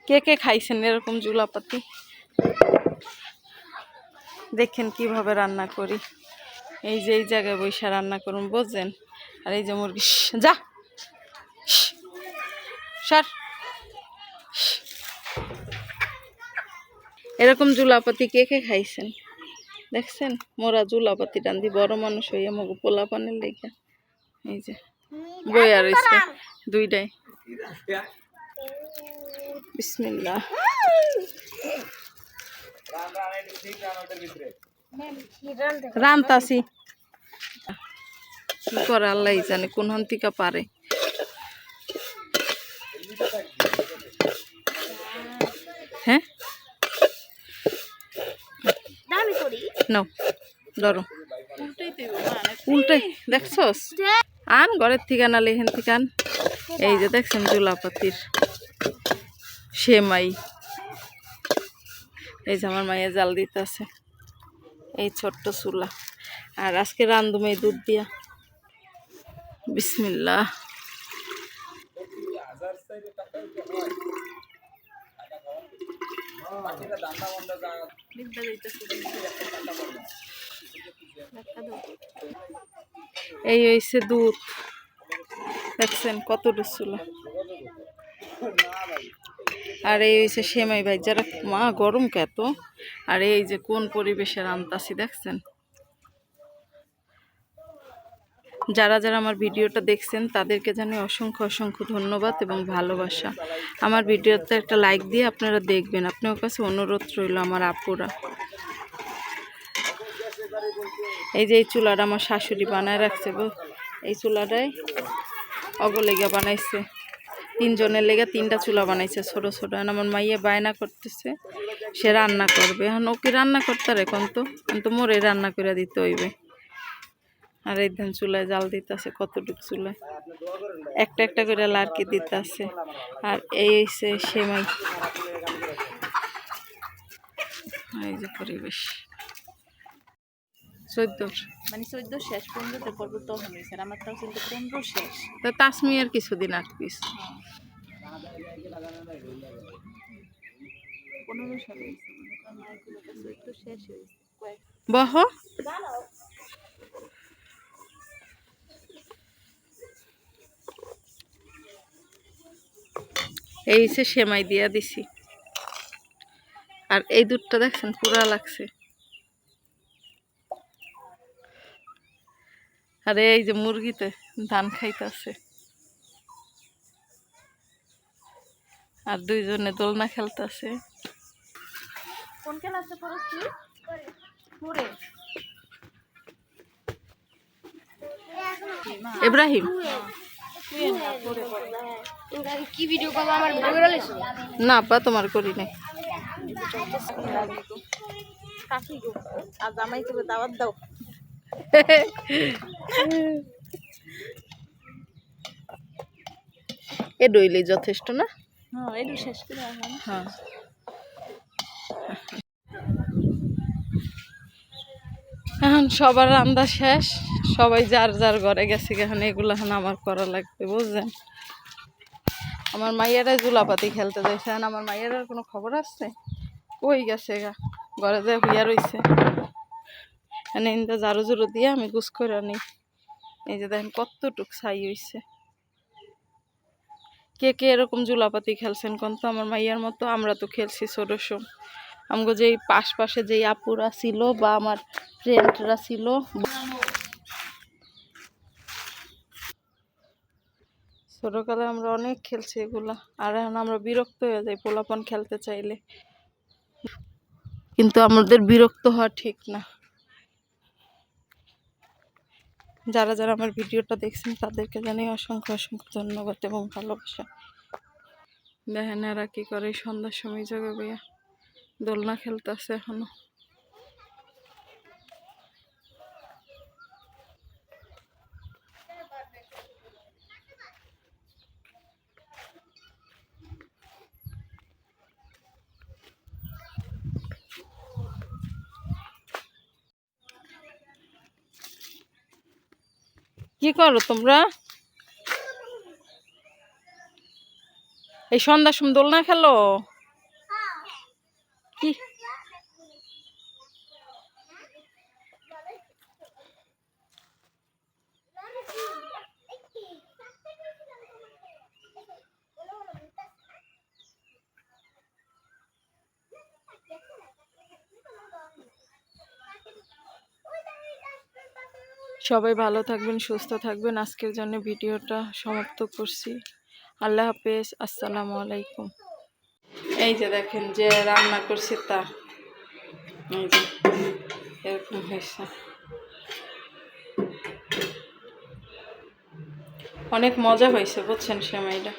কে কে খাইছেন এরকম জুলাপাতি? দেখেন কিভাবে রান্না করি। এই যে এই জায়গায় বৈশা রান্না করুন, বুঝছেন? আর এই যে মুরগি, যা সর। এরকম জুলাপাতি কে কে খাইছেন? দেখছেন মোরা জুলাপাতি রান্ধি বড় মানুষ হইয়া মগু পোলা পানের লেগে। এই যে বইয়া রয়েছে দুইটাই। বিসমিল্লাহ। রান্তাছি কি করে আল্লাহ জানে কোন হন্তিকা পারে। হ্যাঁ নাও ধরো, উল্টাই দেখছস? আন ঘরের থেকে না লেহেন থেকে আন। এই যে দেখছেন জুলাপাতির সেমাই। এই যে আমার মায়ের জাল দিতে আছে, এই ছোট্ট চুলা। আর আজকে রান্ধুম এই দুধ দিয়া। বিসমিল্লাহ। এই হইছে দুধ, দেখছেন কতটুকু চুলা। আর এই হইছে সেমাই ভাই, যারা মা গরম কত। আর এই যে কোন পরিবেশে রান্তাছি দেখছেন। যারা যারা আমার ভিডিওটা দেখছেন তাদেরকে জানাই অসংখ্য অসংখ্য ধন্যবাদ এবং ভালোবাসা। আমার ভিডিওতে একটা লাইক দিয়ে আপনারা দেখবেন, আপনার কাছে অনুরোধ রইল আমার আপুরা। এই যে এই চুলাটা আমার শাশুড়ি বানায় রাখছে গো। এই চুলাটাই অগলেগা বানাইছে, 3 জনের লেগে 3টা চুলা বানাইছে ছোট ছোট। আমার মাইয়া বায়না করতেছে সে রান্না করবে। এখন ওকে রান্না করতে রে কোন তো মোরে রান্না করে দিতে হইবে। আর এই ধান চুলায় জাল দিতে আছে, কতটুকু চুলায় একটা একটা করে লাড়কি দিতে আছে। আর এই হচ্ছে সেমাই। এই যে পরিবেশ 14 মানে 14 শেষ, 15তে পর্ব তখন হয়েছে। আমার তাও কিন্তু 15 শেষ। তো তাসমিয়ার কিছুদিন আগ পিস 15 সালে হয়েছে, মানে 14 শেষ হয়েছে বহ। এই হচ্ছে সেমাই দিয়া দিছি। আর এই দুধটা দেখছেন পুরা লাগছে। আর এই যে মুরগিতে ধান খাইতেছে। আর 2 জনে দোলনা খেলতেছে। কোন ক্লাসে পড়ছ তুই? পড়ে ইব্রাহিম কি ভিডিও করব? আমার ভিডিও করে লইছ না পা তোমার করি নাই। কাকি গো আজ জামাই তুমি দাওয়াত দাও। এ ডইলে যথেষ্ট না? হ্যাঁ এটু শেষ করে এখন। হ্যাঁ এখন সবার রান্না শেষ, সবাই যার যার ঘরে গেছে। এখন এগুলো এখন আমার করা লাগবে, বুঝছেন? আমার মাইয়ারাই জুলাপাতি খেলতে যাইছে। আমার মাইয়ারার কোনো খবর আসছে? কই গেছে গা, ঘরে যায় হইয়া রইছে। এনে ইন্দা ঝাড়ু ঝুড়ু দিয়ে আমি গুছ করে আনি। এই যে দেখেন কতটুক ছাই হইছে। কে কে এরকম জুলাপাতি খেলছেন কোন তো আমার মাইয়ার মতো? আমরা তো খেলছি ছোট সময়। আমগো যেই পাশে যেই আপুরা ছিল বা আমার ফ্রেন্ডরা ছিল, ছোটকালে আমরা অনেক খেলছি এগুলা। আর এখন আমরা বিরক্ত হয়ে যাই পোলাপান খেলতে চাইলে, কিন্তু আমাদের বিরক্ত হওয়া ঠিক না। যারা যারা আমার ভিডিওটা দেখছেন তাদেরকে জানাই অসংখ্য অসংখ্য ধন্যবাদ এবং ভালোবাসা। দেখেন এরা কি করে সন্ধ্যার সময় জায়গা বইয়া দোলনা খেলতেছে এখনো। কি করো তোমরা? এই সন্ধ্যার সময় দোলনা খেলো কি? সবাই ভালো থাকবেন, সুস্থ থাকবেন। আজকের জন্য ভিডিওটা সমাপ্ত করছি। আল্লাহ হাফেজ, আসসালামু আলাইকুম। এই যে দেখেন যে রান্না করছি তা এই যে এরকম হয়েছে। অনেক মজা হয়েছে বুঝছেন সেমাইটা।